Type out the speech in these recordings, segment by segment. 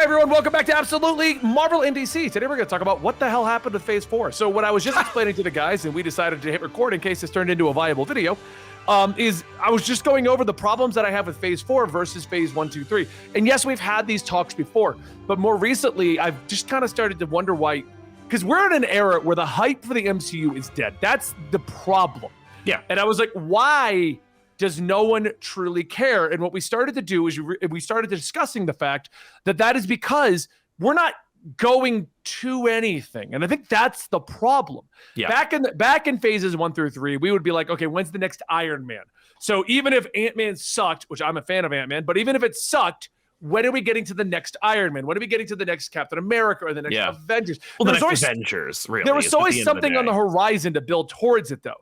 everyone, welcome back to Absolutely Marvel and DC. Today we're going to talk about what the hell happened with Phase 4. So what I was just explaining to the guys, and we decided to hit record in case this turned into a viable video, is I was just going over the problems that I have with Phase 4 versus Phase 1, 2, 3. And yes, we've had these talks before, but more recently, I've just kind of started to wonder why, because we're in an era where the hype for the MCU is dead. That's the problem. Yeah. And I was like, why does no one truly care? And what we started to do is we started discussing the fact that that is because we're not going to anything. And I think that's the problem. Yeah. Back in phases 1 through 3, we would be like, okay, when's the next Iron Man? So even if Ant-Man sucked, which I'm a fan of Ant-Man, but even if it sucked, when are we getting to the next Iron Man? When are we getting to the next Captain America or the next Avengers? Well, the next Avengers, really. There was always something on the horizon to build towards it, though.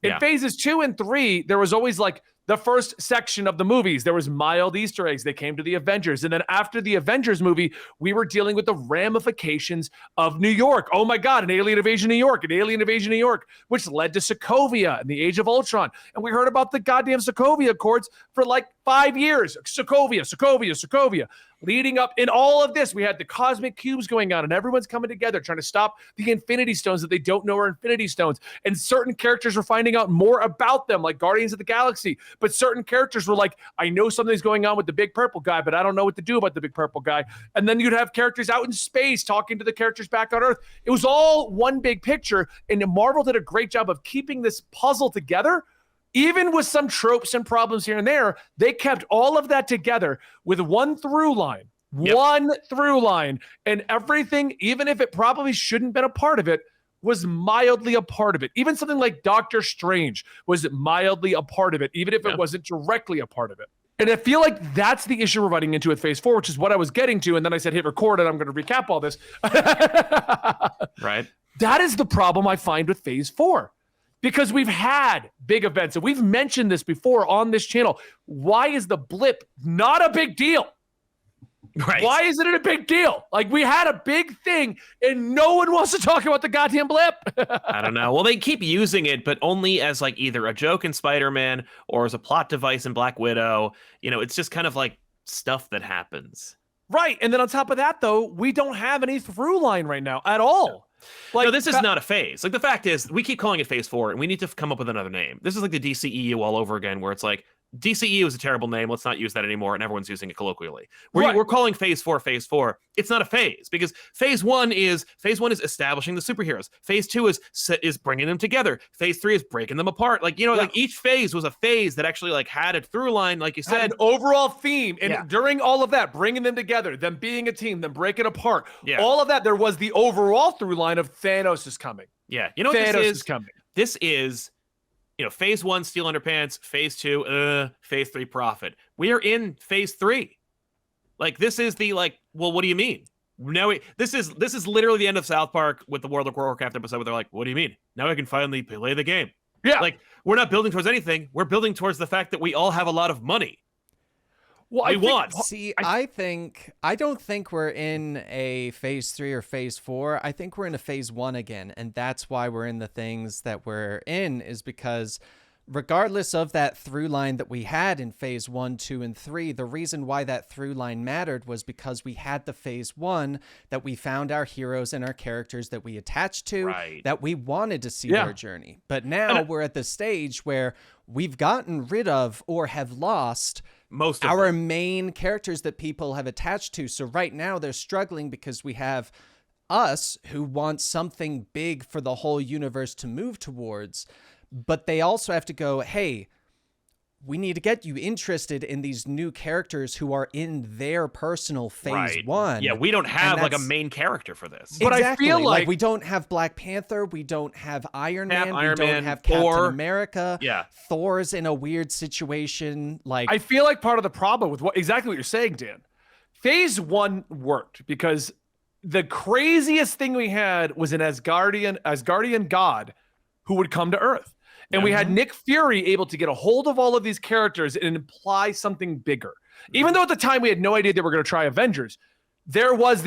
In phases 2 and 3, there was always like the first section of the movies. There was mild Easter eggs. They came to the Avengers. And then after the Avengers movie, we were dealing with the ramifications of New York. Oh my God, an alien invasion New York, which led to Sokovia and the Age of Ultron. And we heard about the goddamn Sokovia Accords for like 5 years. Sokovia. Leading up in all of this, we had the cosmic cubes going on, and everyone's coming together trying to stop the Infinity Stones that they don't know are Infinity Stones. And certain characters were finding out more about them, like Guardians of the Galaxy. But certain characters were like, I know something's going on with the big purple guy, but I don't know what to do about the big purple guy. And then you'd have characters out in space talking to the characters back on Earth. It was all one big picture, and Marvel did a great job of keeping this puzzle together. Even with some tropes and problems here and there, they kept all of that together with one through line, and everything, even if it probably shouldn't been a part of it, was mildly a part of it. Even something like Doctor Strange was mildly a part of it, even if it wasn't directly a part of it. And I feel like that's the issue we're running into with Phase 4, which is what I was getting to, and then I said hit record, and I'm going to recap all this. Right. That is the problem I find with Phase 4. Because we've had big events, and we've mentioned this before on this channel. Why is the blip not a big deal? Right. Why isn't it a big deal? Like, we had a big thing, and no one wants to talk about the goddamn blip. I don't know. Well, they keep using it, but only as like either a joke in Spider-Man or as a plot device in Black Widow. You know, it's just kind of like stuff that happens. Right. And then on top of that, though, we don't have any through line right now at all. No. Like, no, this is not a phase. Like, the fact is, we keep calling it Phase 4, and we need to come up with another name. This is like the DCEU all over again, where it's like, DCEU is a terrible name. Let's not use that anymore, and everyone's using it colloquially. We're calling Phase 4 Phase 4. It's not a phase, because Phase 1 is establishing the superheroes. Phase 2 is bringing them together. Phase 3 is breaking them apart. Like, you know, like each phase was a phase that actually like had a through line, like you said, had an overall theme. And during all of that, bringing them together, them being a team, them breaking apart, all of that, there was the overall through line of Thanos is coming. Yeah, you know what Thanos is coming. This is, you know, Phase 1, Steel Underpants. Phase 2, Phase 3, Profit. We are in Phase 3. Like, this is the, like, well, what do you mean? Now this is literally the end of South Park with the World of Warcraft episode where they're like, what do you mean? Now I can finally play the game. Yeah. Like, we're not building towards anything. We're building towards the fact that we all have a lot of money. Well, I don't think we're in a Phase 3 or Phase 4. I think we're in a Phase 1 again, and that's why we're in the things that we're in, is because regardless of that through line that we had in Phase 1, 2, and 3, the reason why that through line mattered was because we had the Phase 1 that we found our heroes and our characters that we attached to, that we wanted to see their journey. But now we're at the stage where we've gotten rid of or have lost most of our main characters that people have attached to. So right now they're struggling because we have us who want something big for the whole universe to move towards, but they also have to go, hey, we need to get you interested in these new characters who are in their personal Phase 1. Yeah, we don't have like a main character for this. But exactly. I feel like we don't have Black Panther, we don't have Iron Man, we don't have Thor. Captain America. Yeah. Thor's in a weird situation. Like, I feel like part of the problem with exactly what you're saying, Dan, Phase 1 worked because the craziest thing we had was an Asgardian god who would come to Earth. And we had Nick Fury able to get a hold of all of these characters and imply something bigger. Even though at the time we had no idea they were going to try Avengers, there was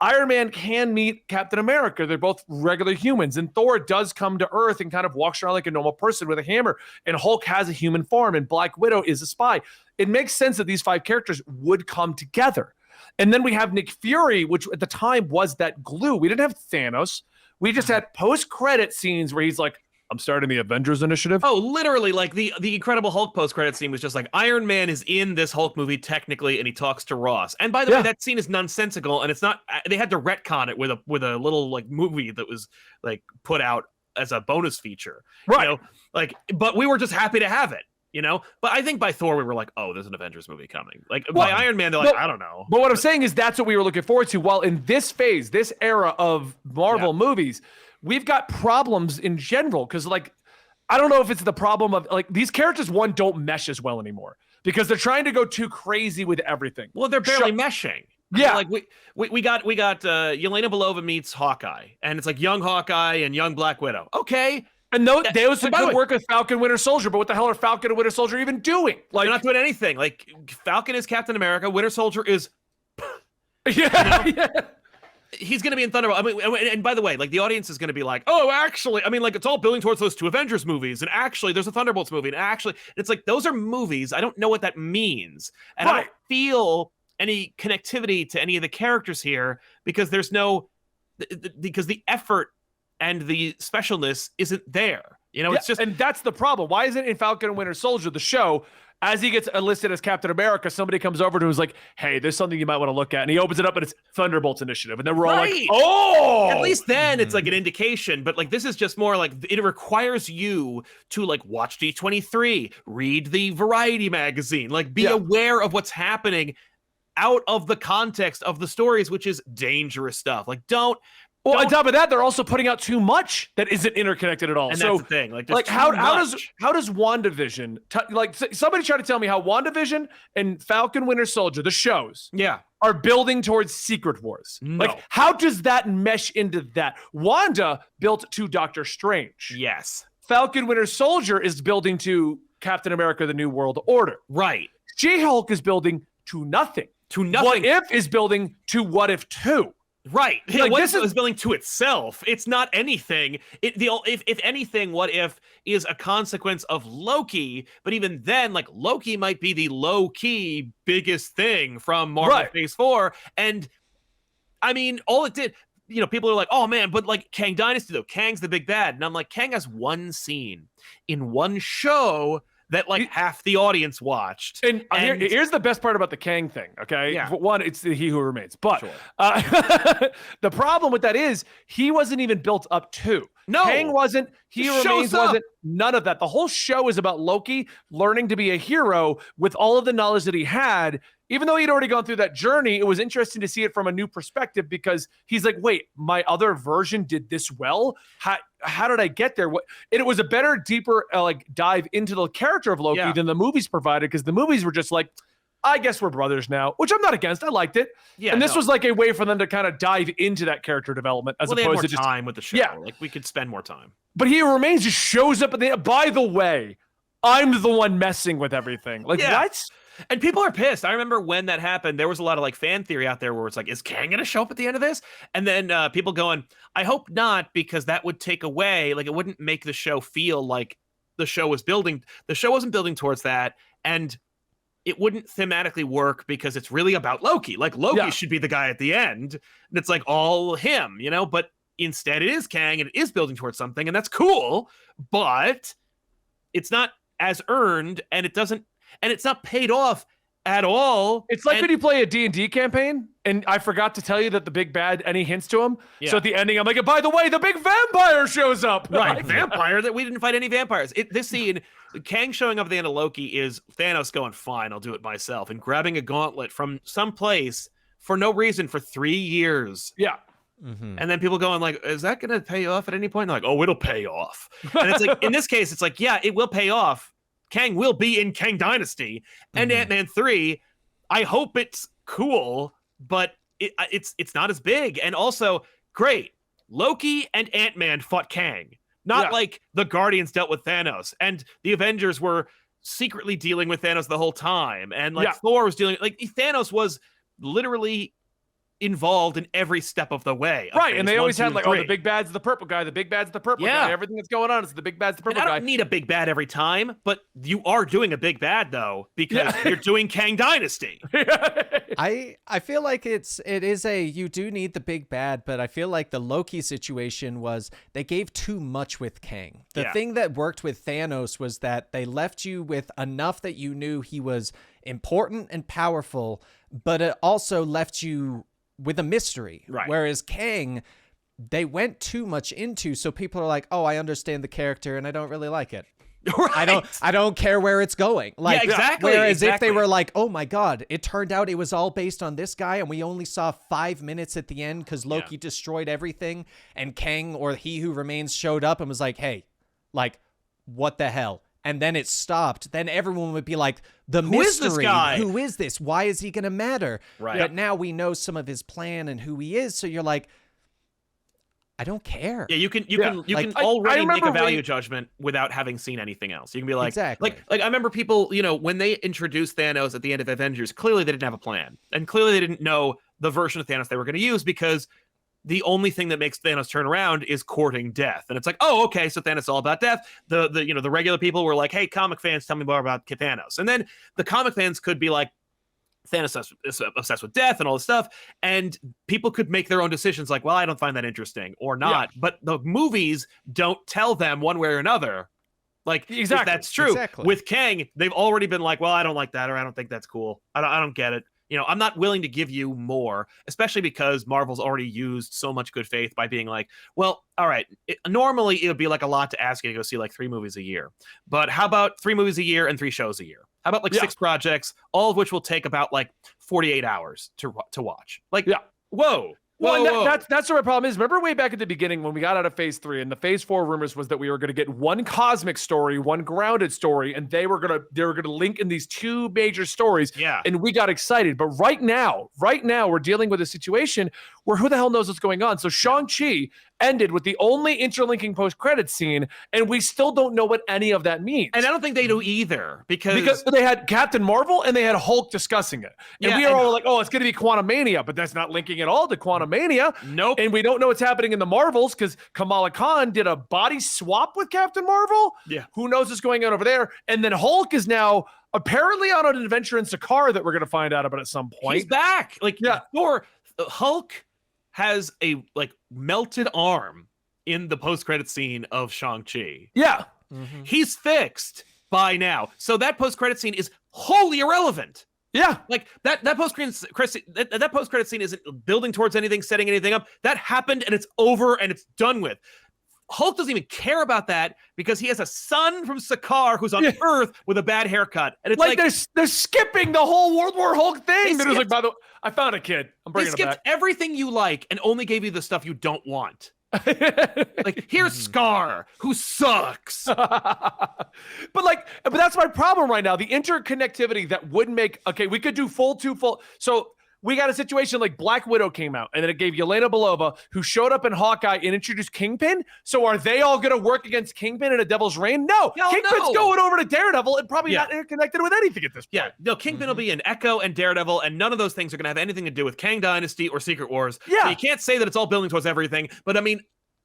Iron Man can meet Captain America. They're both regular humans. And Thor does come to Earth and kind of walks around like a normal person with a hammer. And Hulk has a human form. And Black Widow is a spy. It makes sense that these 5 characters would come together. And then we have Nick Fury, which at the time was that glue. We didn't have Thanos. We just had post-credit scenes where he's like, I'm starting the Avengers Initiative. Oh, literally, like the Incredible Hulk post-credit scene was just like, Iron Man is in this Hulk movie technically, and he talks to Ross. And by the way, that scene is nonsensical, and it's not. They had to retcon it with a little like movie that was like put out as a bonus feature, right? You know? Like, but we were just happy to have it, you know. But I think by Thor, we were like, oh, there's an Avengers movie coming. Like by Iron Man, they're like, I don't know. But what I'm saying is that's what we were looking forward to. While in this phase, this era of Marvel movies, we've got problems in general because like. I don't know if it's the problem of like these characters, one, don't mesh as well anymore because they're trying to go too crazy with everything. Well, they're barely meshing. Yeah. Like we got Yelena Belova meets Hawkeye, and it's like young Hawkeye and young Black Widow. Okay. And they was some good work with Falcon Winter Soldier, but what the hell are Falcon and Winter Soldier even doing? Like they're not doing anything. Like Falcon is Captain America, Winter Soldier is yeah. He's going to be in Thunderbolt. I mean, and by the way, like the audience is going to be like, oh, actually, I mean, like it's all building towards those two Avengers movies. And actually, there's a Thunderbolts movie. And actually, it's like, those are movies. I don't know what that means. And I don't feel any connectivity to any of the characters here because there's because the effort and the specialness isn't there. You know, it's just. And that's the problem. Why isn't in Falcon and Winter Soldier, the show, as he gets enlisted as Captain America, somebody comes over to him who's like, hey, there's something you might want to look at. And he opens it up and it's Thunderbolts Initiative. And then we're all like, oh! At least then it's like an indication. But like this is just more like it requires you to like watch D23, read the Variety magazine, like be aware of what's happening out of the context of the stories, which is dangerous stuff. Like Well, on top of that, they're also putting out too much that isn't interconnected at all. And so that's the thing. Like how does WandaVision like somebody try to tell me how WandaVision and Falcon Winter Soldier, the shows, are building towards Secret Wars? No. Like how does that mesh into that? Wanda built to Doctor Strange. Yes. Falcon Winter Soldier is building to Captain America: The New World Order. Right. She-Hulk is building to nothing. What If is building to What If 2. Right. Like, What If is building to itself. It's not anything. If anything, What If is a consequence of Loki, but even then, like Loki might be the low-key biggest thing from Marvel Phase 4. And I mean, all it did, you know, people are like, oh man, but like Kang Dynasty though, Kang's the big bad. And I'm like, Kang has one scene in one show that like half the audience watched. And here's the best part about the Kang thing, okay? Yeah. One, it's the He Who Remains. But the problem with that is he wasn't even built up to. No. Kang wasn't. He Who Remains wasn't. None of that. The whole show is about Loki learning to be a hero with all of the knowledge that he had. Even though he'd already gone through that journey, it was interesting to see it from a new perspective because he's like, wait, my other version did this well? How did I get there? And it was a better, deeper like dive into the character of Loki than the movies provided because the movies were just like, I guess we're brothers now, which I'm not against. I liked it. Yeah, and this was like a way for them to kind of dive into that character development as opposed to just time with the show. Yeah. Like we could spend more time. But He Who Remains just shows up at the end. By the way, I'm the one messing with everything. Like what? And people are pissed. I remember when that happened, there was a lot of like fan theory out there where it's like, is Kang going to show up at the end of this? And then people going, I hope not, because that would take away, like it wouldn't make the show feel like the show was building. The show wasn't building towards that. And it wouldn't thematically work because it's really about Loki. Like Loki should be the guy at the end. And it's like all him, you know, but instead it is Kang and it is building towards something. And that's cool, but it's not as earned and it's not paid off at all. It's like when you play a D&D campaign, and I forgot to tell you that the big bad, any hints to him. Yeah. So at the ending, I'm like, by the way, the big vampire shows up. Right, vampire, that we didn't fight any vampires. This scene, Kang showing up at the end of Loki is Thanos going, fine, I'll do it myself, and grabbing a gauntlet from someplace for no reason for 3 years. Yeah. Mm-hmm. And then people going like, is that going to pay off at any point? And they're like, oh, it'll pay off. And it's like, in this case, it's like, yeah, it will pay off. Kang will be in Kang Dynasty and Ant-Man 3. I hope it's cool, but it's not as big. And also, great. Loki and Ant-Man fought Kang. Not like the Guardians dealt with Thanos. And the Avengers were secretly dealing with Thanos the whole time. And like Thor was dealing... Like Thanos was literally involved in every step of the way. Right, and they always had like, oh, the big bad's the purple guy, the big bad's the purple guy, everything that's going on is the big bad's the purple guy. I don't need a big bad every time, but you are doing a big bad though, because you're doing Kang Dynasty. I feel like you do need the big bad, but I feel like the Loki situation was they gave too much with Kang. The thing that worked with Thanos was that they left you with enough that you knew he was important and powerful, but it also left you with a mystery. Right. Whereas Kang, they went too much into, so people are like, oh, I understand the character and I don't really like it. Right. I don't care where it's going. Like, exactly. Whereas if they were like, oh my God, it turned out it was all based on this guy and we only saw 5 minutes at the end because Loki destroyed everything and Kang or He Who Remains showed up and was like, hey, like, what the hell? And then it stopped, then everyone would be like, the mystery, is this guy? Who is this? Why is he going to matter? Right. But now we know some of his plan and who he is, so you're like, I don't care. Yeah, you can already make a value judgment without having seen anything else. You can be like, like I remember people, when they introduced Thanos at the end of Avengers, clearly they didn't have a plan, and clearly they didn't know the version of Thanos they were going to use because the only thing that makes Thanos turn around is courting death. And it's like, oh, okay, so Thanos is all about death. The regular people were like, hey, comic fans, tell me more about Thanos. And then the comic fans could be like, Thanos is obsessed with death and all this stuff. And people could make their own decisions like, well, I don't find that interesting or not. Yeah. But the movies don't tell them one way or another. Like, exactly. If that's true. Exactly. With Kang, they've already been like, well, I don't like that, or I don't think that's cool. I don't get it. I'm not willing to give you more, especially because Marvel's already used so much good faith by being like, well, all right, normally it would be like a lot to ask you to go see like 3 movies a year. But how about 3 movies a year and 3 shows a year? How about like 6 projects, all of which will take about like 48 hours to watch? Like, whoa. Well, that's what my problem is. Remember way back at the beginning when we got out of phase 3 and the phase 4 rumors was that we were going to get one cosmic story, one grounded story, and they were going to link in these 2 major stories. Yeah. And we got excited. But right now we're dealing with a situation where who the hell knows what's going on? So Shang-Chi ended with the only interlinking post-credit scene, and we still don't know what any of that means. And I don't think they do either, because they had Captain Marvel and they had Hulk discussing it. And we are all like, oh, it's going to be Quantumania, but that's not linking at all to Quantumania. Nope. And we don't know what's happening in the Marvels because Kamala Khan did a body swap with Captain Marvel. Yeah. Who knows what's going on over there? And then Hulk is now apparently on an adventure in Sakaar that we're going to find out about at some point. He's back. Like, Hulk has a melted arm in the post-credit scene of Shang-Chi. Yeah. Mm-hmm. He's fixed by now. So that post-credit scene is wholly irrelevant. Yeah. Like that post-credit scene isn't building towards anything, setting anything up. That happened and it's over and it's done with. Hulk doesn't even care about that because he has a son from Sakaar who's on Earth with a bad haircut. And it's like they're skipping the whole World War Hulk thing. They're like, by the way, I found a kid. I'm bringing it back. They skipped everything you like and only gave you the stuff you don't want. Like, here's Scar, who sucks. But that's my problem right now. The interconnectivity that would make, we could do full. So we got a situation like Black Widow came out, and then it gave Yelena Belova, who showed up in Hawkeye and introduced Kingpin. So are they all going to work against Kingpin in a Devil's Reign? No. Kingpin's going over to Daredevil and probably not interconnected with anything at this point. Yeah, no, Kingpin will be in Echo and Daredevil, and none of those things are going to have anything to do with Kang Dynasty or Secret Wars. Yeah. So you can't say that it's all building towards everything. But I mean,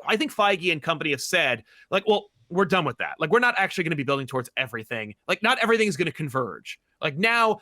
I think Feige and company have said, like, well, we're done with that. Like, we're not actually going to be building towards everything. Like, not everything is going to converge. Like, now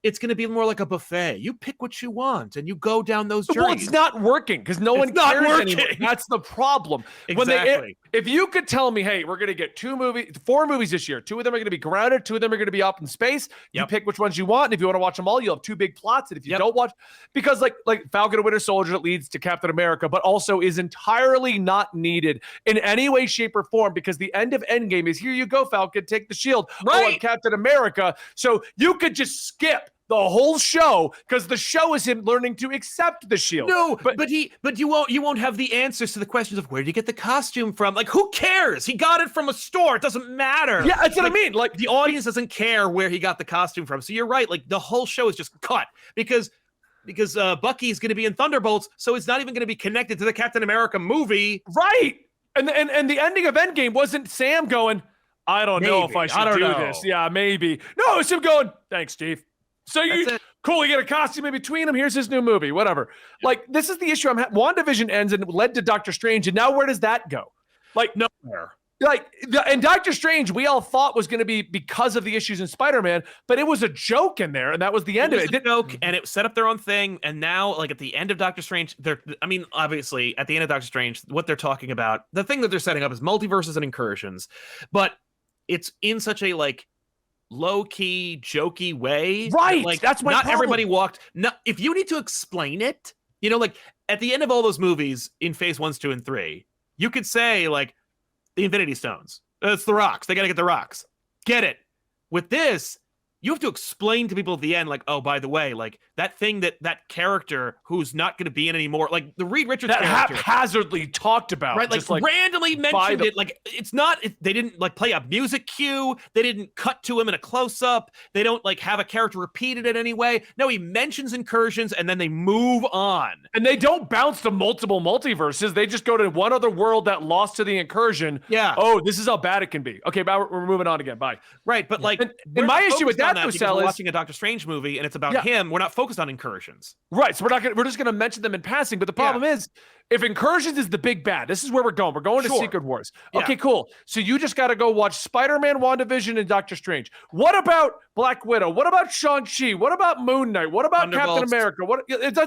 it's going to be more like a buffet. You pick what you want and you go down those journeys. Well, it's not working because no one cares anymore. That's the problem. Exactly. If you could tell me, hey, we're going to get 4 movies this year. 2 of them are going to be grounded. 2 of them are going to be up in space. You pick which ones you want. And if you want to watch them all, you'll have 2 big plots. And if you don't watch, because like Falcon and Winter Soldier, it leads to Captain America, but also is entirely not needed in any way, shape, or form because the end of Endgame is here you go, Falcon, take the shield. Right. Oh, I'm Captain America. So you could just skip the whole show because the show is him learning to accept the shield. No, but you won't have the answers to the questions of where did you get the costume from? Like, who cares? He got it from a store. It doesn't matter. Yeah, that's what I mean. Like, the audience doesn't care where he got the costume from. So you're right. Like, the whole show is just cut because Bucky is going to be in Thunderbolts, so it's not even going to be connected to the Captain America movie. Right. And the ending of Endgame wasn't Sam going, I don't know if I should do this. Yeah, maybe. No, it's him going, thanks, Steve. So you cool, you get a costume in between them. Here's his new movie, whatever. Yeah. Like, this is the issue. WandaVision ends and led to Doctor Strange, and now where does that go? Like, nowhere. Like, and Doctor Strange, we all thought was going to be because of the issues in Spider-Man, but it was a joke in there, and that was the end of it. It was a joke, and it set up their own thing, and now, like, at the end of Doctor Strange, obviously, at the end of Doctor Strange, what they're talking about, the thing that they're setting up is multiverses and incursions, but it's in such a, like, low-key, jokey way. Right, like, that's my problem. Everybody walked. No, if you need to explain it, like, at the end of all those movies in Phase 1, 2, and 3, you could say, like, the Infinity Stones. It's the rocks. They got to get the rocks. Get it. With this, you have to explain to people at the end, like, oh, by the way, like, that thing that character who's not going to be in anymore, like, the Reed Richards that character. haphazardly talked about. Right, like randomly mentioned it. Like, it's not, they didn't, like, play a music cue. They didn't cut to him in a close-up. They don't, like, have a character repeated in any way. No, he mentions incursions, and then they move on. And they don't bounce to multiple multiverses. They just go to one other world that lost to the incursion. Yeah. Oh, this is how bad it can be. Okay, we're moving on again. Bye. Right, but, like, and my issue with that, though, Sal, is watching a Doctor Strange movie, and it's about him. We're not focused on incursions. Right, so we're just gonna mention them in passing. But the problem is, if incursions is the big bad, this is where we're going. We're going to Secret Wars. Okay, cool. So you just got to go watch Spider-Man, WandaVision, and Doctor Strange. What about Black Widow? What about Shang-Chi? What about Moon Knight? What about Captain America?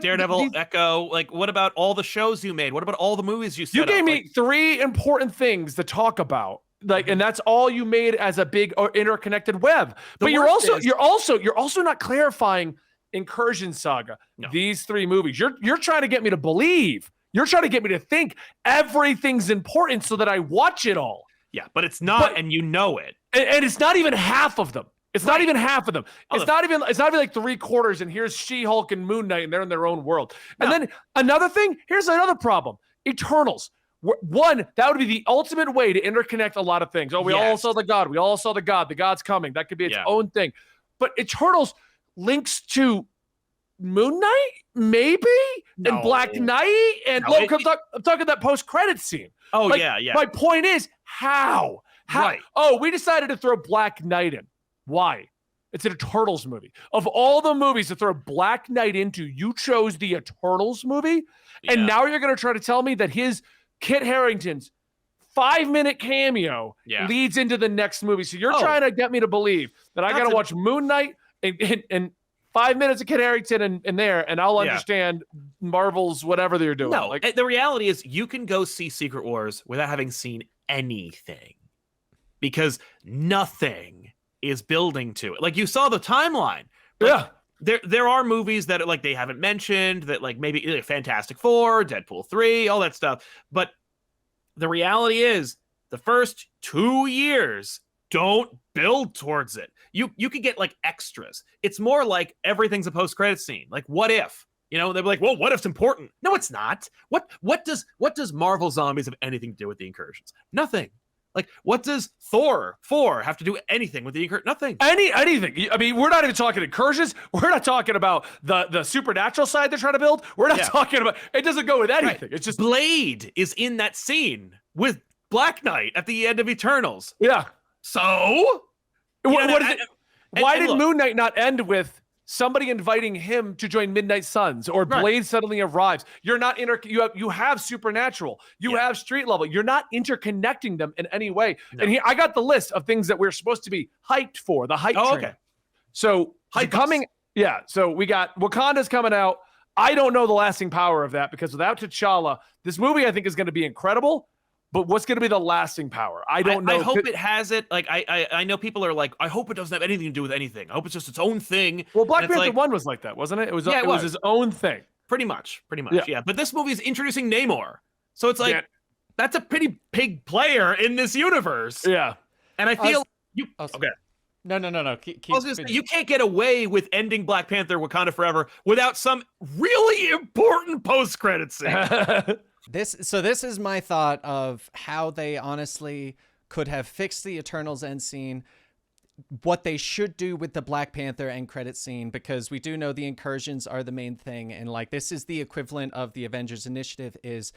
Daredevil, Echo? Like, what about all the shows you made? What about all the movies you set up? You gave me 3 important things to talk about. Like, and that's all you made as a big or interconnected web. But you're also not clarifying Incursion Saga. No. These 3 movies. You're trying to get me to believe. You're trying to get me to think everything's important so that I watch it all. Yeah, but it's not, and you know it. And it's not even half of them. It's not even half of them. It's not even like 3/4. And here's She-Hulk and Moon Knight, and they're in their own world. And then another thing. Here's another problem. Eternals. One, that would be the ultimate way to interconnect a lot of things. Oh, we all saw the God. We all saw the God. The God's coming. That could be its own thing. But Eternals links to Moon Knight, maybe, and Black Knight, and I'm talking that post-credits scene. Oh, like, yeah. My point is, how? Right. Oh, we decided to throw Black Knight in. Why? It's an Eternals movie. Of all the movies to throw Black Knight into, you chose the Eternals movie, and now you're going to try to tell me that his Kit Harington's 5-minute cameo leads into the next movie. So you're trying to get me to believe that I got to watch Moon Knight and 5 minutes of Kit Harington in there, and I'll understand Marvel's whatever they're doing. No, the reality is you can go see Secret Wars without having seen anything because nothing is building to it. Like, you saw the timeline. There are movies that like they haven't mentioned that, like, maybe Fantastic Four, Deadpool 3, all that stuff. But the reality is the first 2 years don't build towards it. You could get like extras. It's more like everything's a post-credit scene. Like, what if? They'll be like, well, what if's important? No, it's not. What does Marvel Zombies have anything to do with the incursions? Nothing. Like, what does Thor 4 have to do anything with the incursion? Nothing. Anything. I mean, we're not even talking incursions. We're not talking about the supernatural side they're trying to build. We're not talking about, it doesn't go with anything. Right. It's just Blade is in that scene with Black Knight at the end of Eternals. Yeah. So what is it? Why did Moon Knight not end with somebody inviting him to join Midnight Suns, or Blade suddenly arrives? You're not you have supernatural, you have street level. You're not interconnecting them in any way. No. And I got the list of things that we're supposed to be hyped for, the hype train. Okay. So coming, so we got Wakanda's coming out. I don't know the lasting power of that, because without T'Challa, this movie I think is going to be incredible. But what's going to be the lasting power? I don't know. I hope it has it. Like, I know people are like, I hope it doesn't have anything to do with anything. I hope it's just its own thing. Well, Black Panther 1 was like that, wasn't it? It was his own thing. Pretty much. Yeah. But this movie is introducing Namor. So it's like, that's a pretty big player in this universe. Yeah. And I feel okay. No. You can't get away with ending Black Panther Wakanda Forever without some really important post-credit scene. This is my thought of how they honestly could have fixed the Eternals end scene, what they should do with the Black Panther end credit scene, because we do know the incursions are the main thing. And like, this is the equivalent of the Avengers Initiative, is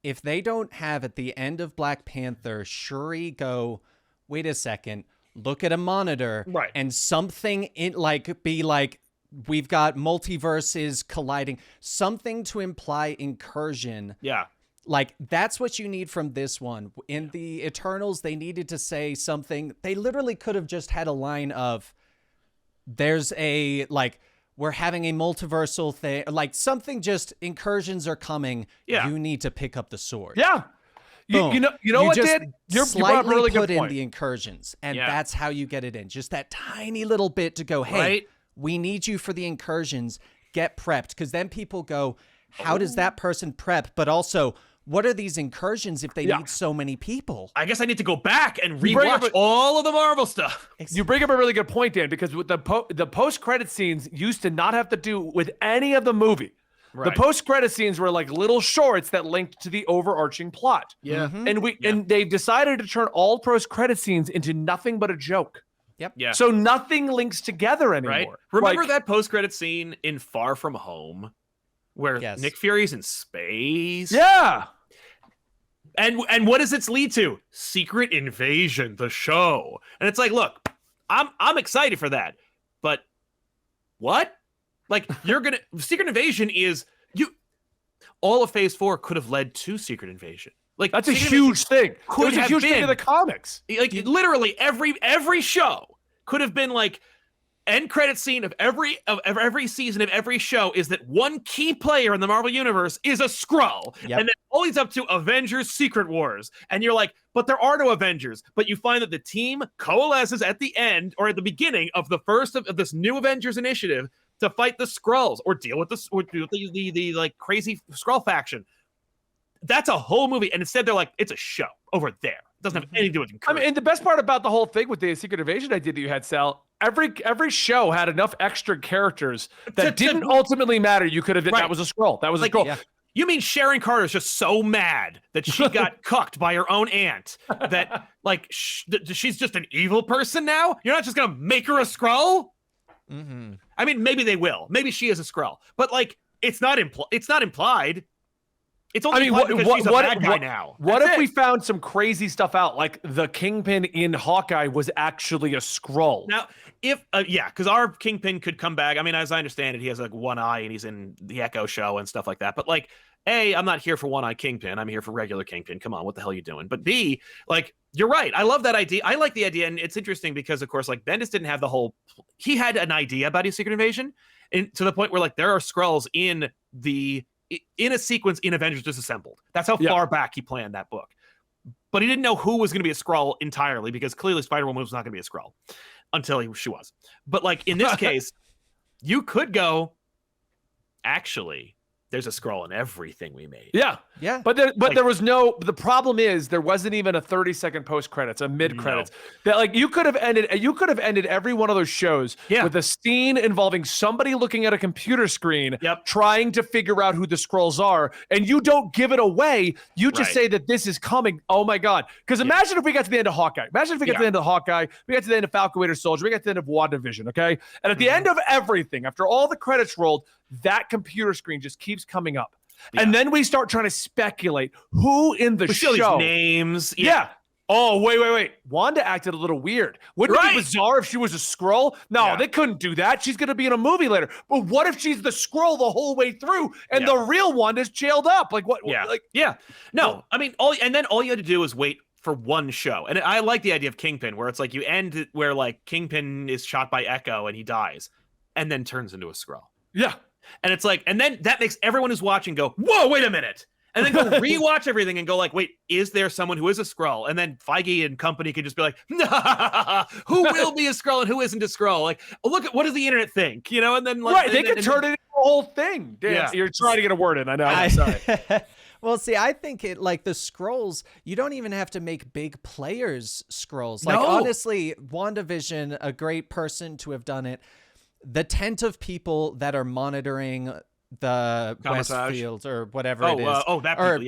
if they don't have at the end of Black Panther, Shuri go, wait a second, look at a monitor, Right. and something be like, we've got multiverses colliding, something to imply incursion. Yeah. Like, that's what you need from this one. In the Eternals, they needed to say something. They literally could have just had a line of, there's a, like, we're having a multiversal thing, like something, just incursions are coming. Yeah. You need to pick up the sword. Yeah. You know what, just Dan? You brought up a slightly really put good point. in the incursions, and Yeah. that's how you get it in. Just that tiny little bit to go, hey, Right. we need you for the incursions. Get prepped. Because then people go, how does that person prep? But also, what are these incursions if they need so many people? I guess I need to go back and bring up rewatch all of the Marvel stuff. You bring up a really good point, Dan, because with the post-credit scenes used to not have to do with any of the movie. Right. The post-credit scenes were like little shorts that linked to the overarching plot. Yeah. And they decided to turn all post-credit scenes into nothing but a joke. Yep. Yeah. So nothing links together anymore. Right. Remember Like, that post-credit scene in Far From Home where Yes. Nick Fury's in space? Yeah. And what does it lead to? Secret Invasion, the show. And it's like, look, I'm excited for that. But what? Like, Secret Invasion is all of Phase 4 could have led to Secret Invasion. Like, That's a Secret huge thing. It could was a have huge thing been- in the comics. Like, literally every show could have been like, end credit scene of every season of every show is that one key player in the Marvel universe is a Skrull. Yep. And then all leads up to Avengers Secret Wars. And you're like, but there are no Avengers. But you find that the team coalesces at the end or at the beginning of the first of this new Avengers initiative to fight the Skrulls or deal with the like crazy Skrull faction. That's a whole movie. And instead they're like, it's a show over there. It doesn't have anything to do with I mean, and the best part about the whole thing with the Secret Invasion idea that you had, Sal, every show had enough extra characters that didn't ultimately matter. You could have that was a Skrull. That was a Skrull. Yeah. You mean Sharon Carter's just so mad that she got cucked by her own aunt that like she's just an evil person now? You're not just gonna make her a Skrull? Mm-hmm. I mean, maybe they will. Maybe she is a Skrull, but like it's not implied. It's only implied because she's a bad guy now. What That's if it. we found some crazy stuff out, like the Kingpin in Hawkeye was actually a Skrull? Now, if because our Kingpin could come back. I mean, as I understand it, he has like one eye and he's in the Echo show and stuff like that. But like, A, I'm not here for one eye Kingpin. I'm here for regular Kingpin. Come on, what the hell are you doing? But B, like, you're right. I love that idea. I like the idea, and it's interesting because, of course, like Bendis didn't have the whole. He had an idea about his Secret Invasion, and to the point where like there are Skrulls in a sequence in Avengers Disassembled. That's how far back he planned that book. But he didn't know who was going to be a Skrull entirely because clearly Spider-Woman was not going to be a Skrull until she was. But like in this case, you could go, actually, there's a Skrull in everything we made. Yeah. But there was no. The problem is there wasn't even a 30-second post credits, a mid credits. That like you could have ended every one of those shows with a scene involving somebody looking at a computer screen, trying to figure out who the Skrulls are, and you don't give it away. You just say that this is coming. Oh my God! Because imagine if we got to the end of Hawkeye. Imagine if we got to the end of Hawkeye. We got to the end of Falcon Winter Soldier. We got to the end of WandaVision. Okay, and at the end of everything, after all the credits rolled, that computer screen just keeps coming up. And then we start trying to speculate who in the show. These names. Oh, wait. Wanda acted a little weird. Wouldn't it be bizarre if she was a Skrull? No, they couldn't do that. She's going to be in a movie later. But what if she's the Skrull the whole way through and the real Wanda's jailed up? Like what? No, I mean, all you had to do was wait for one show. And I like the idea of Kingpin, where it's like you end it where like Kingpin is shot by Echo and he dies and then turns into a Skrull. Yeah. And it's like, and then that makes everyone who's watching go, whoa, wait a minute. And then go rewatch everything and go like, wait, is there someone who is a Skrull? And then Feige and company could just be like, nah, who will be a Skrull and who isn't a Skrull? Like, look at what does the internet think, you know? And then like, they could turn it into a whole thing. Dan, you're trying to get a word in. I know. I'm sorry. Well, see, I think it like the Skrulls, you don't even have to make big players Skrulls. Like honestly, WandaVision, a great person to have done it. The tent of people that are monitoring the Westfield or whatever it is. That people,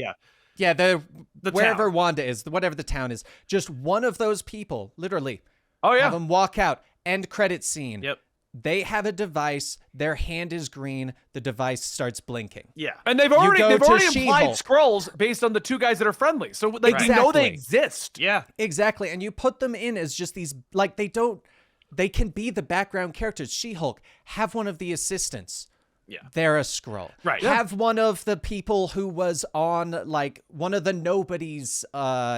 yeah, the wherever town. Wanda is, whatever the town is. Just one of those people, literally. Oh yeah. Have them walk out. End credit scene. Yep. They have a device. Their hand is green. The device starts blinking. Yeah. And they've already implied She-Hulk. Skrulls based on the two guys that are friendly. So like we know they exist. Yeah. Exactly. And you put them in as just these, like, they can be the background characters. She-Hulk, have one of the assistants. Yeah. They're a Skrull. Right. Have one of the people who was on, like, one of the nobodies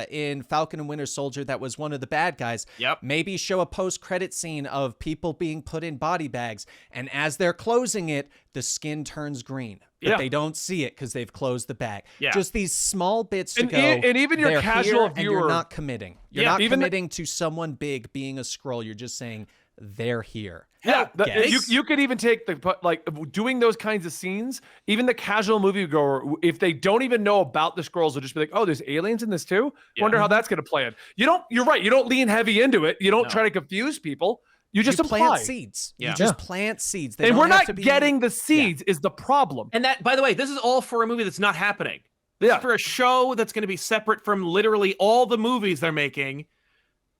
in Falcon and Winter Soldier that was one of the bad guys. Yep. Maybe show a post-credit scene of people being put in body bags, and as they're closing it, the skin turns green. But they don't see it because they've closed the bag. Yeah. Just these small bits to And go. and even your they're casual here, and viewer, you're not committing. You're Yeah, not even committing to someone big being a Skrull. You're just saying they're here. Yeah, Yes. you could even take like doing those kinds of scenes. Even the casual moviegoer, if they don't even know about the Skrulls, will just be like, "Oh, there's aliens in this too." Yeah. Wonder how that's going to play in. You're right. You don't lean heavy into it. You don't try to confuse people. You just plant imply. seeds. Yeah. You just plant seeds. They And don't we're have not to be- getting the seeds is the problem. And that, by the way, this is all for a movie that's not happening. This is for a show that's going to be separate from literally all the movies they're making.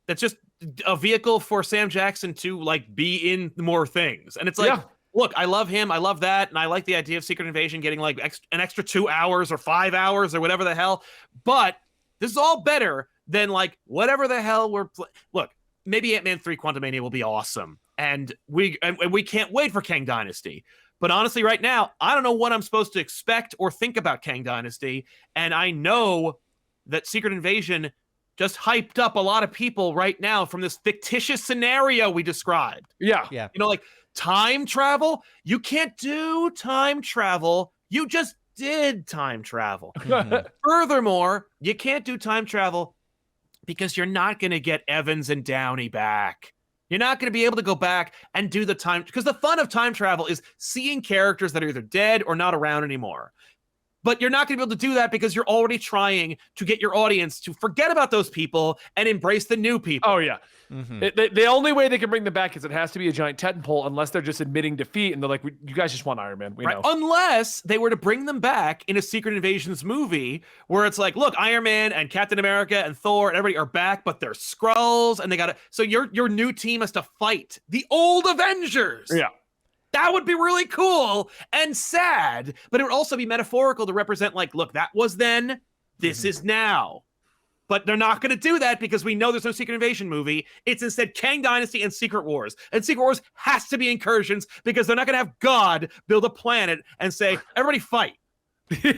That's just a vehicle for Sam Jackson to like be in more things. And it's like, look, I love him. I love that. And I like the idea of Secret Invasion getting like an extra 2 hours or 5 hours or whatever the hell. But this is all better than like whatever the hell look, maybe Ant-Man 3 Quantumania will be awesome. And we can't wait for Kang Dynasty. But honestly, right now, I don't know what I'm supposed to expect or think about Kang Dynasty. And I know that Secret Invasion just hyped up a lot of people right now from this fictitious scenario we described. Yeah. Yeah. You know, like time travel. You can't do time travel. You just did time travel. Furthermore, you can't do time travel because you're not going to get Evans and Downey back. You're not going to be able to go back and do the time, because the fun of time travel is seeing characters that are either dead or not around anymore. But you're not going to be able to do that because you're already trying to get your audience to forget about those people and embrace the new people. Oh, yeah. The only way they can bring them back is it has to be a giant tentpole, unless they're just admitting defeat and they're like, you guys just want Iron Man. We know. Unless they were to bring them back in a Secret Invasions movie where it's like, look, Iron Man and Captain America and Thor and everybody are back, but they're Skrulls and they got to. So your new team has to fight the old Avengers. Yeah. That would be really cool and sad, but it would also be metaphorical to represent like, look, that was then, this is now. But they're not going to do that because we know there's no Secret Invasion movie. It's instead Kang Dynasty and Secret Wars. And Secret Wars has to be incursions because they're not going to have God build a planet and say, everybody fight. They're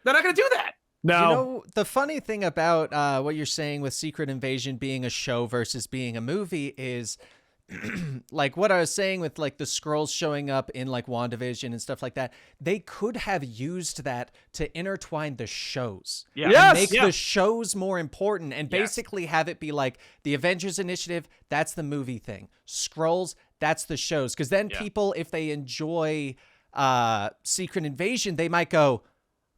not going to do that. No. You know, the funny thing about what you're saying with Secret Invasion being a show versus being a movie is like what I was saying with like the Skrulls showing up in like WandaVision and stuff like that. They could have used that to intertwine the shows. Yeah. And Yes! make Yeah. the shows more important and Yes. basically have it be like the Avengers Initiative, that's the movie thing. Skrulls, that's the shows. Because then people, if they enjoy Secret Invasion, they might go,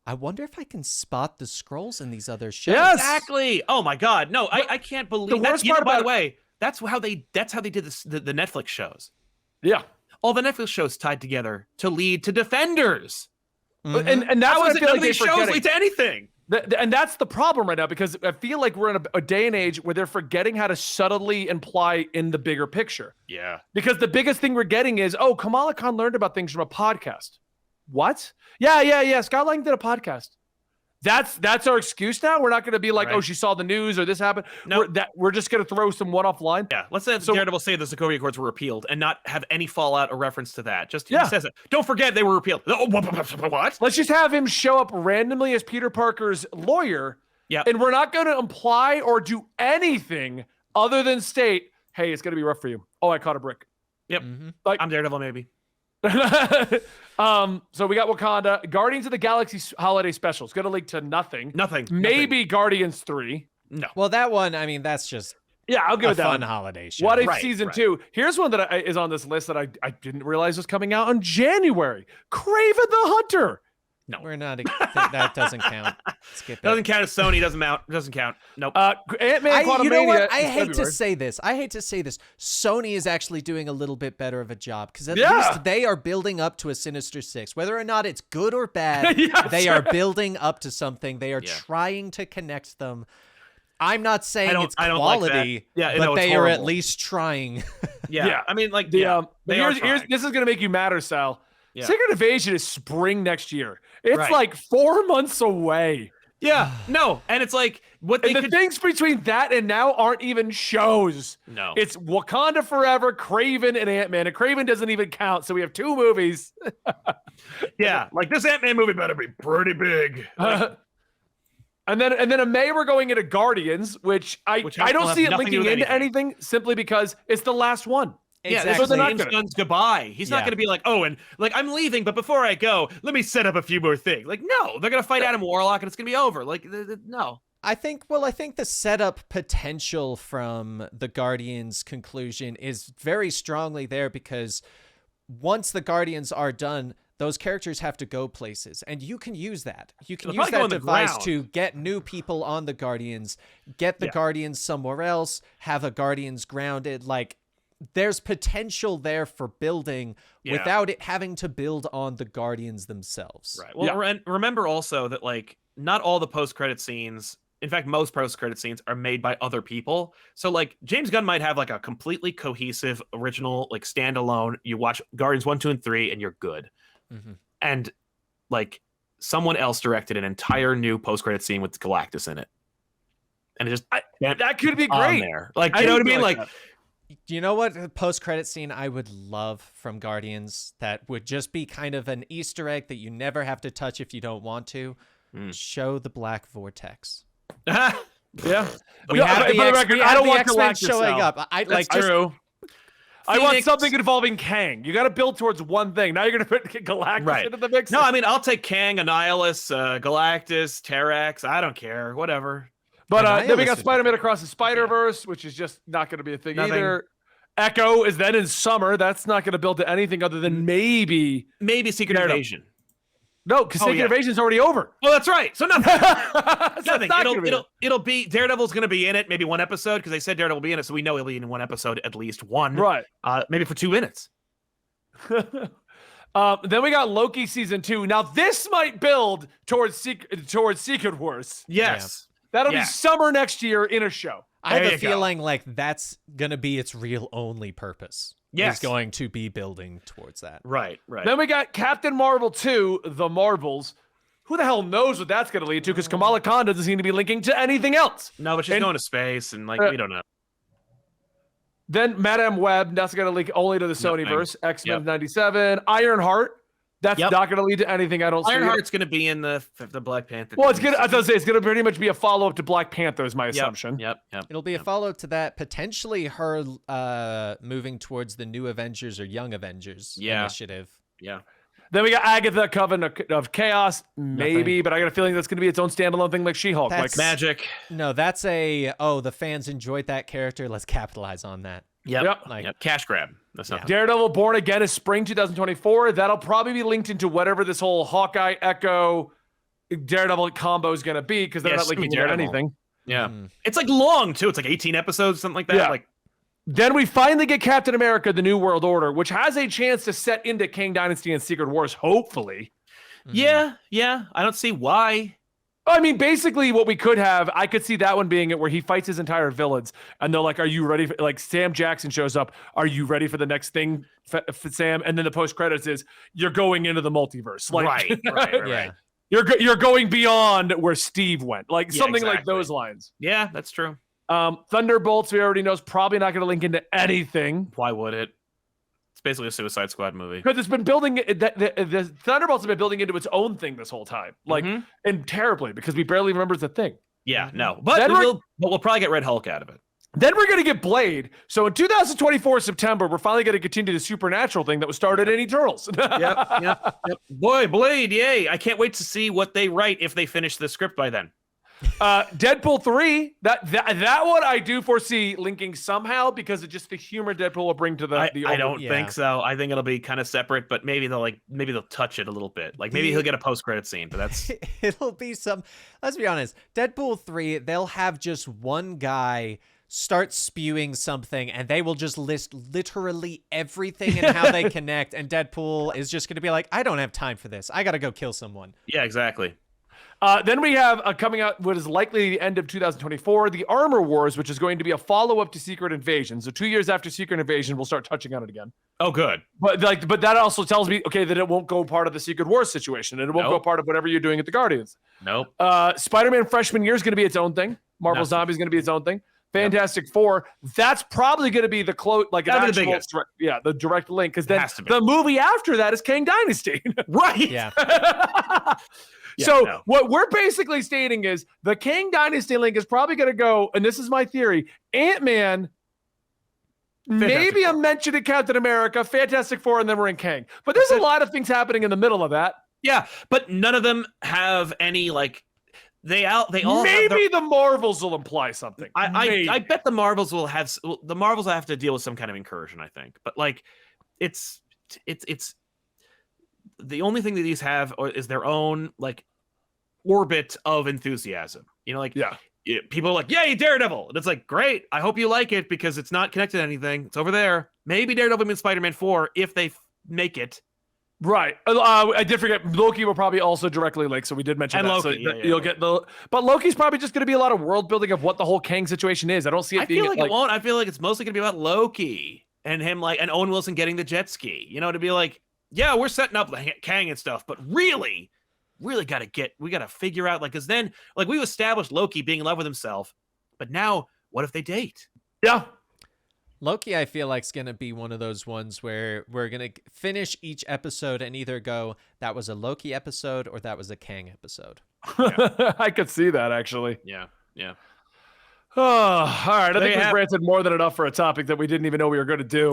I wonder if I can spot the Skrulls in these other shows. Yes! Exactly. Oh my God. No, I can't believe the worst that. part By the about- way, that's how they did this, the Netflix shows. Yeah. All the Netflix shows tied together to lead to Defenders. And that's How what is I it feel none like of they these shows forgetting. lead to anything? And that's the problem right now, because I feel like we're in a day and age where they're forgetting how to subtly imply in the bigger picture. Yeah. Because the biggest thing we're getting is, oh, Kamala Khan learned about things from a podcast. What? Yeah. Scott Lang did a podcast. That's our excuse now. We're not going to be like, Right. oh, she saw the news or this happened. No. We're just going to throw some one-off line. Yeah, let's say Daredevil say the Sokovia Accords were repealed and not have any fallout or reference to that. Just he says it. Don't forget they were repealed. Oh, what? Let's just have him show up randomly as Peter Parker's lawyer. Yeah. And we're not going to imply or do anything other than state, hey, it's going to be rough for you. Oh, I caught a brick. Yep. Like, I'm Daredevil, maybe. So we got Wakanda, Guardians of the Galaxy holiday special. It's going to lead to nothing. Maybe Guardians 3. No. Well, that one, I mean, that's just Yeah, I'll give a it that fun one. holiday show. What if Right, season right. 2? Here's one that is on this list that I didn't realize was coming out in January. Craven the Hunter. No. We're not. That doesn't count. Skip it. Doesn't count as Sony. Doesn't count. Nope. Ant-Man Quantumania. You know what? I is hate to February. say this. Sony is actually doing a little bit better of a job because at Yeah. least they are building up to a Sinister Six. Whether or not it's good or bad, Yeah, they sure. are building up to something. They are Yeah. trying to connect them. I'm not saying it's I don't quality, like that. but no, they are horrible. at least trying. Yeah. I mean, like, but they here's are trying. this is gonna make you madder, Sal. Yeah. Secret Invasion is spring next year. It's Right. like 4 months away. Yeah, no, and it's like what they And the things between that and now aren't even shows. No, It's Wakanda Forever, Kraven, and Ant-Man. And Kraven doesn't even count, so we have 2 movies. yeah, like this Ant-Man movie better be pretty big. And then in May we're going into Guardians, which I don't see it linking into anything simply because it's the last one. Yeah, Exactly. this is James Gunn's goodbye. He's not going to be like, oh, and like I'm leaving, but before I go, let me set up a few more things. Like, no, they're going to fight Adam Warlock, and it's going to be over. Like, no. I think the setup potential from the Guardians conclusion is very strongly there because once the Guardians are done, those characters have to go places, and you can use that. You can use that device to get new people on the Guardians, get the Guardians somewhere else, have a Guardians grounded, like, there's potential there for building without it having to build on the Guardians themselves. Right. Well, remember also that, like, not all the post-credit scenes, in fact, most post-credit scenes are made by other people. So, like, James Gunn might have, like, a completely cohesive, original, like, standalone. You watch Guardians 1, 2, and 3, and you're good. Mm-hmm. And, like, someone else directed an entire new post-credit scene with Galactus in it. And it just... that could be great. There. Like, you know what I mean? Like you know what post-credit scene I would love from Guardians that would just be kind of an Easter egg that you never have to touch if you don't want to? Show the Black Vortex. Yeah. We have the X-Men I don't want X-Men Galactus showing out. up. That's true. I want something involving Kang. You got to build towards one thing. Now you're going to put Galactus into the mix. No, I mean, I'll take Kang, Annihilus, Galactus, Terrax. I don't care. Whatever. But then we got Spider-Man Across the Spider-Verse, which is just not going to be a thing either. Echo is then in summer. That's not going to build to anything other than maybe Secret Invasion. No, because Secret Invasion's already over. Oh, that's right. So nothing. Nothing. It'll be Daredevil's going to be in it, maybe one episode, because they said Daredevil will be in it, so we know he'll be in one episode, at least one. Right. Maybe for 2 minutes. Then we got Loki season 2. Now this might build towards Secret Wars. Yes. That'll be summer next year in a show. I have a feeling like that's going to be its real only purpose. Yes. Is going to be building towards that. Right. Then we got Captain Marvel 2, The Marvels. Who the hell knows what that's going to lead to? Because Kamala Khan doesn't seem to be linking to anything else. No, but she's going to space, and, like, we don't know. Then Madame Web, that's going to link only to the Sonyverse. X-Men 97. Ironheart. That's not going to lead to anything. I don't see. Ironheart's going to be in the Black Panther. Well, it's going to. I was going to say it's going to pretty much be a follow-up to Black Panther. Is my assumption. Yep. It'll be a follow-up to that. Potentially her moving towards the New Avengers or Young Avengers initiative. Yeah. Then we got Agatha, Coven of Chaos, maybe, but I got a feeling that's going to be its own standalone thing, like She-Hulk, like magic. No, that's the fans enjoyed that character. Let's capitalize on that. Yep. Cash grab. That's not Daredevil Born Again is spring 2024. That'll probably be linked into whatever this whole Hawkeye, Echo, Daredevil combo is going to be, because they're not linking to anything. Yeah. It's like long, too. It's like 18 episodes, something like that. Yeah. Like, then we finally get Captain America, The New World Order, which has a chance to set into Kang Dynasty and Secret Wars, hopefully. Yeah. I don't see why. I mean, basically what we could have, I could see that one being it where he fights his entire villains and they're like, are you ready? Like Sam Jackson shows up. Are you ready for the next thing, Sam? And then the post credits is you're going into the multiverse. Like, right. You're going beyond where Steve went. Like something like those lines. Yeah, that's true. Thunderbolts, we already know, is probably not going to link into anything. Why would it? It's basically a Suicide Squad movie. Because it's been building, the Thunderbolts have been building into its own thing this whole time. Like, and terribly, because we barely remember it's a thing. Yeah, no. But we'll probably get Red Hulk out of it. Then we're going to get Blade. So in 2024, September, we're finally going to continue the supernatural thing that was started in Eternals. Yep. Boy, Blade, yay. I can't wait to see what they write if they finish the script by then. Deadpool 3, that one I do foresee linking somehow because of just the humor Deadpool will bring to the I don't think so. I think it'll be kind of separate, but maybe they'll touch it a little bit. Like maybe he'll get a post-credit scene, but that's it'll be let's be honest. Deadpool 3, they'll have just one guy start spewing something and they will just list literally everything and how they connect, and Deadpool is just going to be like, I don't have time for this. I got to go kill someone. Yeah, exactly. Then we have coming out what is likely the end of 2024, the Armor Wars, which is going to be a follow-up to Secret Invasion. So 2 years after Secret Invasion, we'll start touching on it again. Oh, good. But that also tells me, okay, that it won't go part of the Secret Wars situation, and it won't go part of whatever you're doing at the Guardians. Nope. Spider-Man Freshman Year is going to be its own thing. Marvel Zombies is going to be its own thing. Fantastic Four, that's probably going to be the the direct link, because then the movie after that is Kang Dynasty. Right. Yeah. What we're basically stating is the Kang Dynasty link is probably going to go, and this is my theory, Ant-Man, maybe a mention of Captain America, Fantastic Four, and then we're in Kang. But there's a lot of things happening in the middle of that. Yeah, but none of them have any, like, they all maybe the Marvels will imply something. I bet the Marvels will have to deal with some kind of incursion, I think. But like, it's the only thing that these have is their own like orbit of enthusiasm. You know, like people are like, "Yay, Daredevil!" And it's like, great. I hope you like it because it's not connected to anything. It's over there. Maybe Daredevil means Spider-Man 4 if they make it. Right. I did forget Loki will probably also directly link, so we did mention that. Loki, you'll get but Loki's probably just going to be a lot of world building of what the whole Kang situation is. I don't see it being. I feel like it won't. I feel like it's mostly going to be about Loki and him, like, and Owen Wilson getting the jet ski. You know, to be like, yeah, we're setting up Kang and stuff, but really we got to figure out, like, because then, like, we've established Loki being in love with himself, but now what if they date? Yeah. Loki, I feel like, is going to be one of those ones where we're going to finish each episode and either go, that was a Loki episode or that was a Kang episode. Yeah. I could see that, actually. Yeah. Oh, all right. I think we've ranted more than enough for a topic that we didn't even know we were going to do.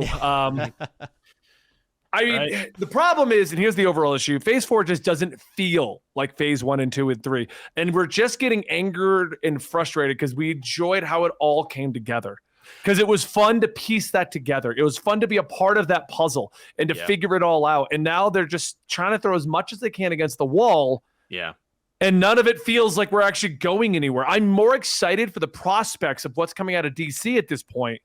I mean, the problem is, and here's the overall issue, Phase 4 just doesn't feel like Phase 1 and 2 and 3. And we're just getting angered and frustrated because we enjoyed how it all came together. Because it was fun to piece that together. It was fun to be a part of that puzzle and to figure it all out. And now they're just trying to throw as much as they can against the wall. Yeah. And none of it feels like we're actually going anywhere. I'm more excited for the prospects of what's coming out of DC at this point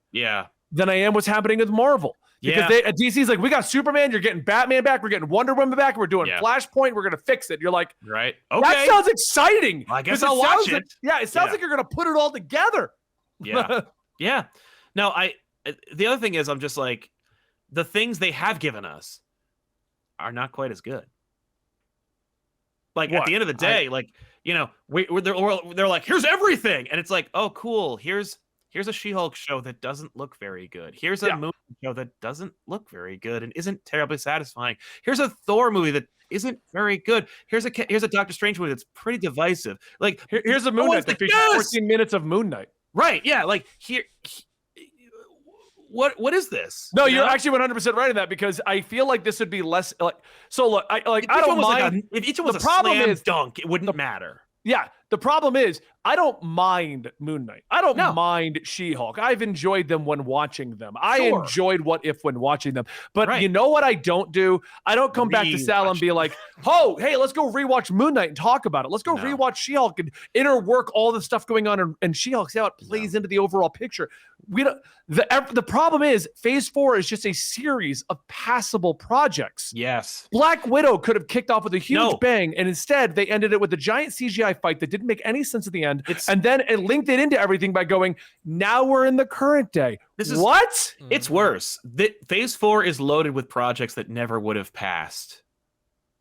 than I am what's happening with Marvel. Because DC's like, we got Superman, you're getting Batman back, we're getting Wonder Woman back, we're doing Flashpoint, we're going to fix it. You're like, right. Okay. That sounds exciting. Well, I guess I'll watch it. It sounds like you're going to put it all together. Yeah. Yeah. No, the other thing is, I'm just like, the things they have given us are not quite as good. Like, at the end of the day, like, you know, they're like, here's everything. And it's like, oh, cool. Here's a She-Hulk show that doesn't look very good. Here's a movie show that doesn't look very good and isn't terribly satisfying. Here's a Thor movie that isn't very good. Here's a Doctor Strange movie that's pretty divisive. Like, here's a Moon Knight that features 14 minutes of Moon Knight. Right. Yeah. Like, what is this? No, you're actually 100% right in that, because I feel like this would be less like. So look, I don't mind if each one was a slam dunk, it wouldn't matter. Yeah, the problem is I don't mind Moon Knight. I don't mind She-Hulk. I've enjoyed them when watching them. I enjoyed What If when watching them. But you know what I don't do? I don't come back to Sal and be like, oh, hey, let's go rewatch Moon Knight and talk about it. Let's go rewatch She-Hulk and interwork all the stuff going on in She-Hulk, see how it plays into the overall picture. We don't. The problem is Phase 4 is just a series of passable projects. Yes. Black Widow could have kicked off with a huge bang, and instead they ended it with a giant CGI fight that didn't make any sense at the end. And then it linked it into everything by going, now we're in the current day. What? It's worse. Phase 4 is loaded with projects that never would have passed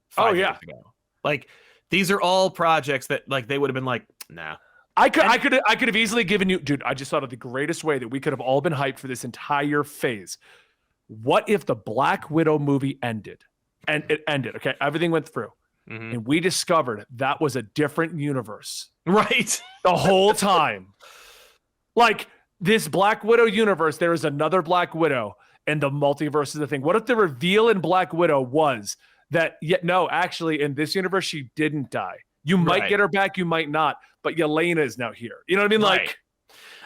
5 years ago. Like, these are all projects that, like, they would have been like, nah. I could have easily given you, dude, I just thought of the greatest way that we could have all been hyped for this entire phase. What if the Black Widow movie ended? And it ended, okay? Everything went through. Mm-hmm. And we discovered that was a different universe. Right. The whole time. Like, this Black Widow universe, there is another Black Widow, and the multiverse is the thing. What if the reveal in Black Widow was that, no, actually, in this universe, she didn't die. You might get her back, you might not, but Yelena is now here. You know what I mean? Like,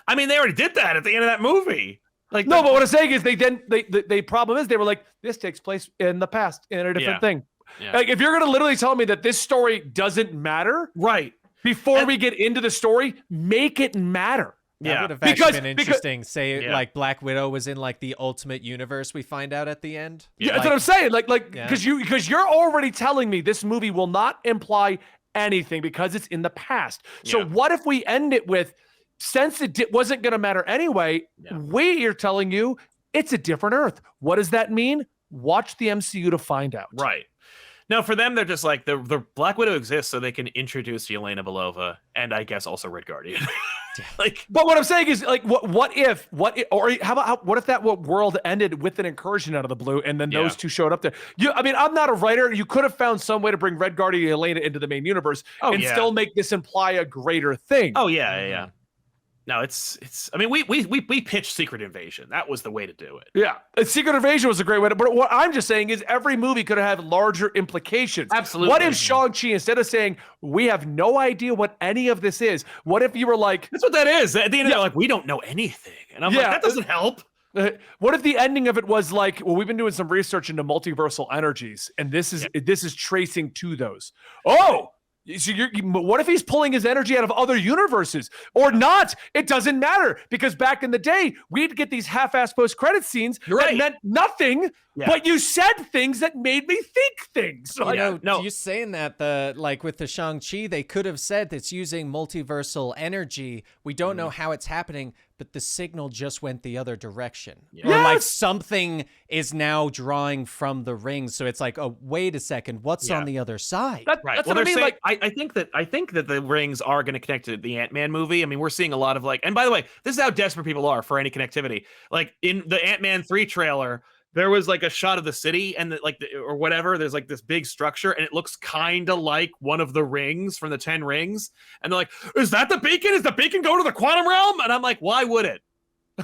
I mean, they already did that at the end of that movie. Like, no, but what I'm saying is the problem is they were like, this takes place in the past in a different thing. Yeah. Like, if you're going to literally tell me that this story doesn't matter, before we get into the story, make it matter. That would have actually been interesting. Like Black Widow was in like the ultimate universe. We find out at the end. Yeah, that's what I'm saying. Like, because you're already telling me this movie will not imply anything because it's in the past. Yeah. So what if we end it with, since it wasn't going to matter anyway, we are telling you it's a different Earth. What does that mean? Watch the MCU to find out. Right. No, for them, they're just like, the Black Widow exists so they can introduce Yelena Belova and I guess also Red Guardian. Like, but what I'm saying is, like, what if, what if that world ended with an incursion out of the blue, and then those two showed up there? I mean, I'm not a writer. You could have found some way to bring Red Guardian and Yelena into the main universe and still make this imply a greater thing. Oh yeah. No, it's. I mean, we pitched Secret Invasion. That was the way to do it. Yeah, Secret Invasion was a great way to. But what I'm just saying is, every movie could have had larger implications. Absolutely. What if Shang-Chi, instead of saying we have no idea what any of this is, what if you were like, that's what that is? At the end, they're like, we don't know anything, and I'm like, that doesn't help. What if the ending of it was like, well, we've been doing some research into multiversal energies, and this is tracing to those. Oh. So what if he's pulling his energy out of other universes or not? It doesn't matter, because back in the day, we'd get these half-assed post-credit scenes that meant nothing, but you said things that made me think things. So, you saying that like with the Shang-Chi, they could have said it's using multiversal energy. We don't know how it's happening, but the signal just went the other direction. Or like something is now drawing from the rings. So it's like, oh, wait a second, what's on the other side? That's what I mean. Saying, like, I think that the rings are going to connect to the Ant-Man movie. I mean, we're seeing a lot of like, and by the way, this is how desperate people are for any connectivity. Like in the Ant-Man 3 trailer, there was like a shot of the city and or whatever. There's like this big structure and it looks kind of like one of the rings from the 10 rings. And they're like, is that the beacon? Is the beacon going to the quantum realm? And I'm like, why would it?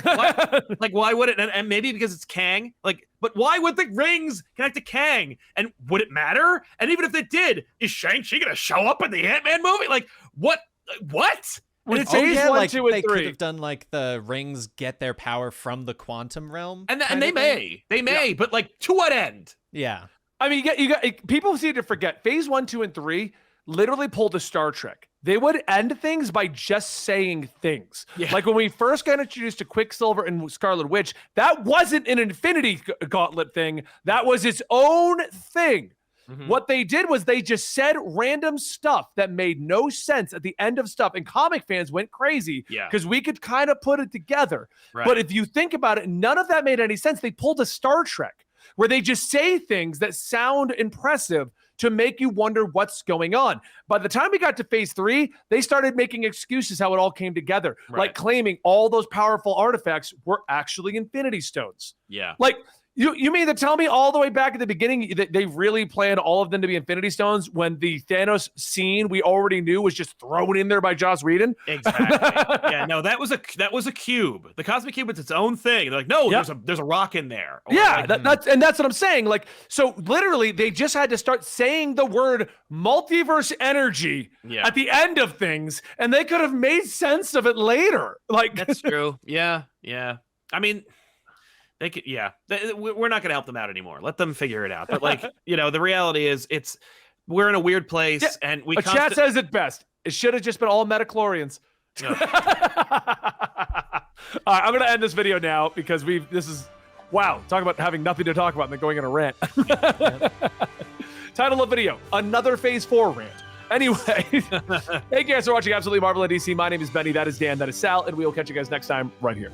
Why would it? And maybe because it's Kang. Like, but why would the rings connect to Kang? And would it matter? And even if it did, is Shang-Chi going to show up in the Ant-Man movie? Like, what? It's phase 1, like 2, and 3. They could have done like the rings get their power from the quantum realm, and they may, but like to what end? Yeah, I mean, you got people seem to forget phase 1, 2, and 3 literally pulled a Star Trek. They would end things by just saying things. Yeah. Like when we first got introduced to Quicksilver and Scarlet Witch, that wasn't an Infinity Gauntlet thing. That was its own thing. Mm-hmm. What they did was they just said random stuff that made no sense at the end of stuff, and comic fans went crazy because we could kind of put it together. Right. But if you think about it, none of that made any sense. They pulled a Star Trek where they just say things that sound impressive to make you wonder what's going on. By the time we got to phase 3, they started making excuses how it all came together, like claiming all those powerful artifacts were actually Infinity Stones. Yeah. Like, You mean to tell me all the way back at the beginning that they really planned all of them to be Infinity Stones when the Thanos scene we already knew was just thrown in there by Joss Whedon? Exactly. Yeah, no, that was a cube. The cosmic cube is its own thing. They're like, no, there's a rock in there. Or that's what I'm saying. Like, so literally they just had to start saying the word multiverse energy at the end of things, and they could have made sense of it later. Like, that's true. Yeah. I mean, they could, we're not going to help them out anymore. Let them figure it out. But like, the reality is we're in a weird place, and we. Chat says it best. It should have just been all metachlorians. No. All right, I'm going to end this video now because wow, talk about having nothing to talk about and then going on a rant. Title of video, another phase 4 rant. Anyway, thank you guys for watching Absolutely Marvel and DC. My name is Benny. That is Dan. That is Sal. And we will catch you guys next time right here.